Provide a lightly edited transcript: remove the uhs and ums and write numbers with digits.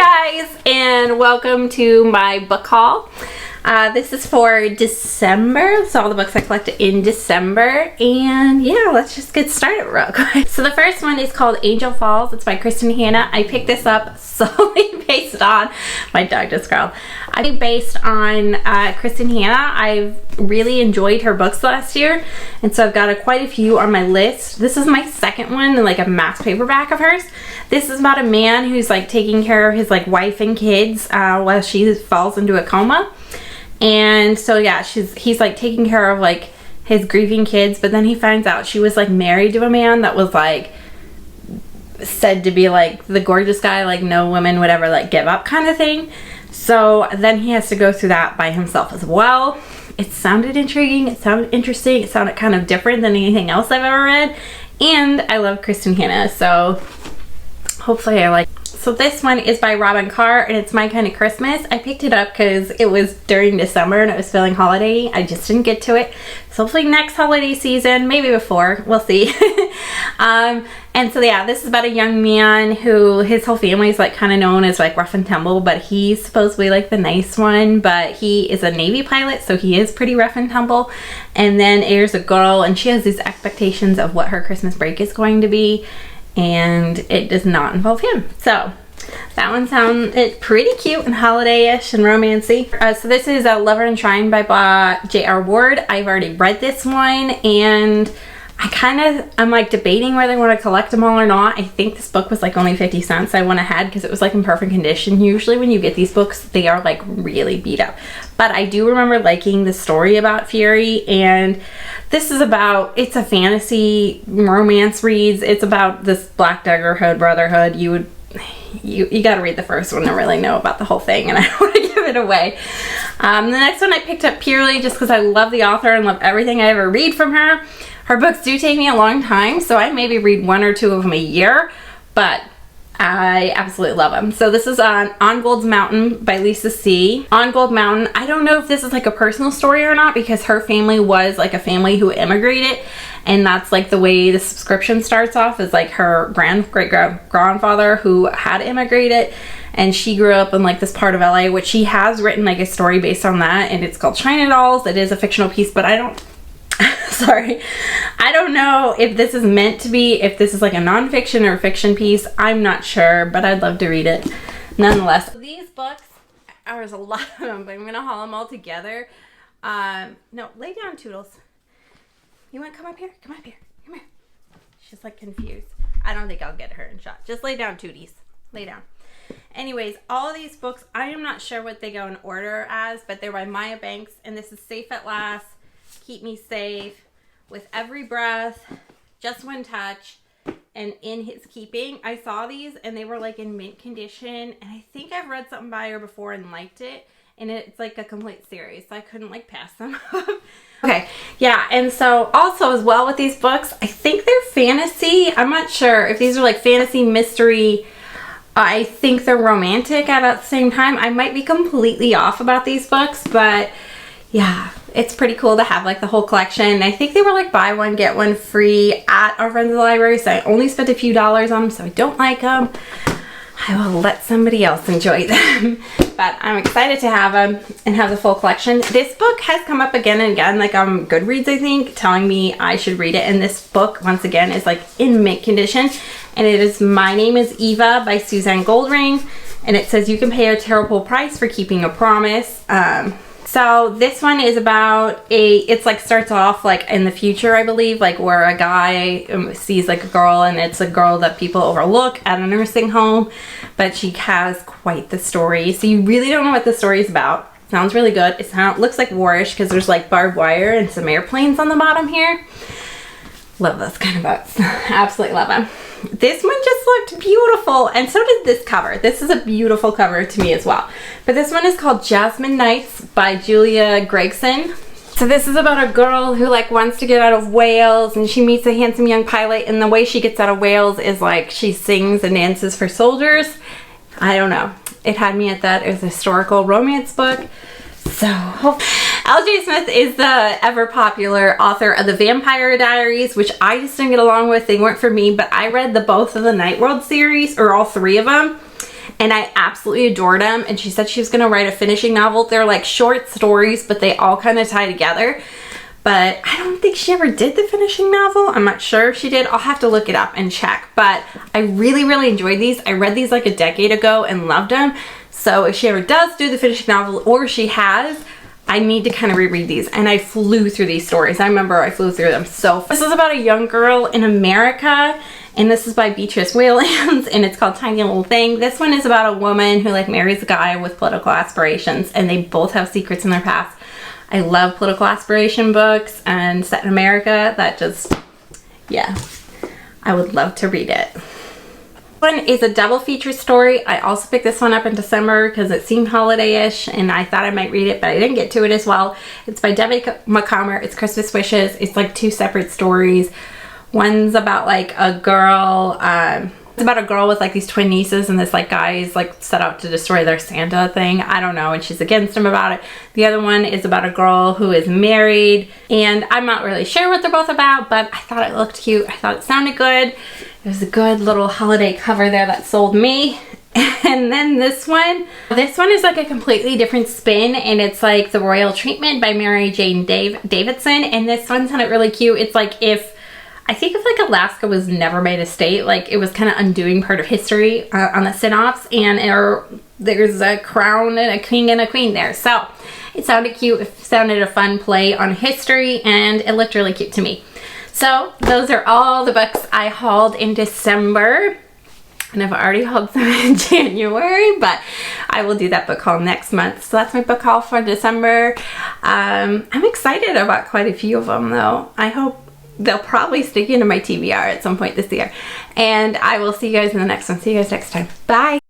guys, and welcome to my book haul. This is for December. This is all the books I collected in December, and yeah, let's just get started real quick. So the first one is called Angel Falls. It's by Kristen Hanna. I picked this up solely based on, my dog just growled. I think based on Kristen Hanna. I've really enjoyed her books last year, and so I've got quite a few on my list. This is my second one, like a mass paperback of hers. This is about a man who's like taking care of his like wife and kids while she falls into a coma. And so yeah, he's like taking care of like his grieving kids, but then he finds out she was like married to a man that was like said to be like the gorgeous guy, like no woman would ever like give up kind of thing. So then he has to go through that by himself as well. It sounded intriguing, it sounded interesting, it sounded kind of different than anything else I've ever read, and I love Kristen Hanna, so hopefully I like. So this one is by Robin Carr, and it's My Kind of Christmas. I picked it up because it was during December and it was feeling holiday. I just didn't get to it. So hopefully next holiday season, maybe before, we'll see. And so yeah, this is about a young man who his whole family is like kind of known as like rough and tumble, but he's supposedly like the nice one, but he is a Navy pilot, so he is pretty rough and tumble. And then there's a girl, and she has these expectations of what her Christmas break is going to be, and it does not involve him. So that one sounded pretty cute and holiday-ish and romancy. So this is a Lover and Shrine by J.R. Ward. I've already read this one, and I'm like debating whether I want to collect them all or not. I think this book was like only 50 cents. I went ahead because it was like in perfect condition. Usually when you get these books, they are like really beat up. But I do remember liking the story about Fury, and this is about, it's a fantasy romance reads. It's about this Black Dagger Brotherhood. You got to read the first one to really know about the whole thing, and I don't want to give it away. The next one I picked up purely just because I love the author and love everything I ever read from her. Her books do take me a long time, so I maybe read one or two of them a year, but I absolutely love them. So this is On Gold's Mountain by Lisa C. On Gold Mountain, I don't know if this is like a personal story or not, because her family was like a family who immigrated, and that's like the way the subscription starts off, is like her great-grandfather who had immigrated, and she grew up in like this part of LA, which she has written like a story based on that, and it's called China Dolls. It is a fictional piece, but I don't know if this is meant to be, if this is like a nonfiction or a fiction piece. I'm not sure, but I'd love to read it nonetheless. So these books, there's a lot of them, but I'm gonna haul them all together. No, lay down, Toodles. You want to come up here? Come up here. Come here. She's like confused. I don't think I'll get her in shot. Just lay down, Tooties. Lay down. Anyways, all of these books, I am not sure what they go in order as, but they're by Maya Banks, and this is Safe at Last, Keep Me Safe, With Every Breath, Just One Touch, and In His Keeping. I saw these and they were like in mint condition, and I think I've read something by her before and liked it, and it's like a complete series, so I couldn't like pass them up. Okay, yeah, and so also as well with these books, I think they're fantasy. I'm not sure if these are like fantasy, mystery. I think they're romantic at the same time. I might be completely off about these books, but yeah, it's pretty cool to have like the whole collection. I think they were like buy one get one free at our friends at the library, so I only spent a few dollars on them, so I don't like them. I will let somebody else enjoy them. But I'm excited to have them and have the full collection. This book has come up again and again, like on Goodreads, I think, telling me I should read it. And this book, once again, is like in mint condition. And it is My Name is Eva by Suzanne Goldring. And it says you can pay a terrible price for keeping a promise. So this one is about it's like starts off like in the future, I believe, like where a guy sees like a girl, and it's a girl that people overlook at a nursing home, but she has quite the story. So you really don't know what the story is about. Sounds really good. It looks like warish because there's like barbed wire and some airplanes on the bottom here. Love those kind of books. Absolutely love them. This one just looked beautiful, and so did this cover. This is a beautiful cover to me as well. But this one is called Jasmine Nights by Julia Gregson. So this is about a girl who like wants to get out of Wales, and she meets a handsome young pilot, and the way she gets out of Wales is like she sings and dances for soldiers. I don't know. It had me at that. It was a historical romance book. So, Algae Smith is the ever popular author of the Vampire Diaries, which I just didn't get along with. They weren't for me, but I read both of the Night World series, or all three of them, and I absolutely adored them, and she said she was gonna write a finishing novel. They're like short stories, but they all kind of tie together. But I don't think she ever did the finishing novel. I'm not sure if she did. I'll have to look it up and check. But I really, really enjoyed these. I read these like a decade ago and loved them. So if she ever does do the finishing novel, or she has, I need to kind of reread these. And I flew through these stories. I remember I flew through them so fast. This is about a young girl in America. And this is by Beatrice Whelan, and it's called Tiny Little Thing. This one is about a woman who like marries a guy with political aspirations, and they both have secrets in their past. I love political aspiration books and set in America. That just, yeah, I would love to read it. This one is a double feature story. I also picked this one up in December because it seemed holiday-ish and I thought I might read it, but I didn't get to it as well. It's by Debbie McComber. It's Christmas Wishes. It's like 2 separate stories. One's about like a girl, it's about a girl with like these twin nieces, and this like guy is like set out to destroy their Santa thing. I don't know, and she's against him about it. The other one is about a girl who is married, and I'm not really sure what they're both about, but I thought it looked cute. I thought it sounded good. It was a good little holiday cover there that sold me. And then this one is like a completely different spin, and it's like The Royal Treatment by Mary Jane Davidson, and this one sounded really cute. It's like I think if like Alaska was never made a state, like it was kind of undoing part of history on the synopsis, and there's a crown and a king and a queen there. So it sounded cute. It sounded a fun play on history, and it looked really cute to me. So those are all the books I hauled in December. And I've already hauled some in January, but I will do that book haul next month. So that's my book haul for December. I'm excited about quite a few of them though. I hope they'll probably stick into my TBR at some point this year. And I will see you guys in the next one. See you guys next time. Bye.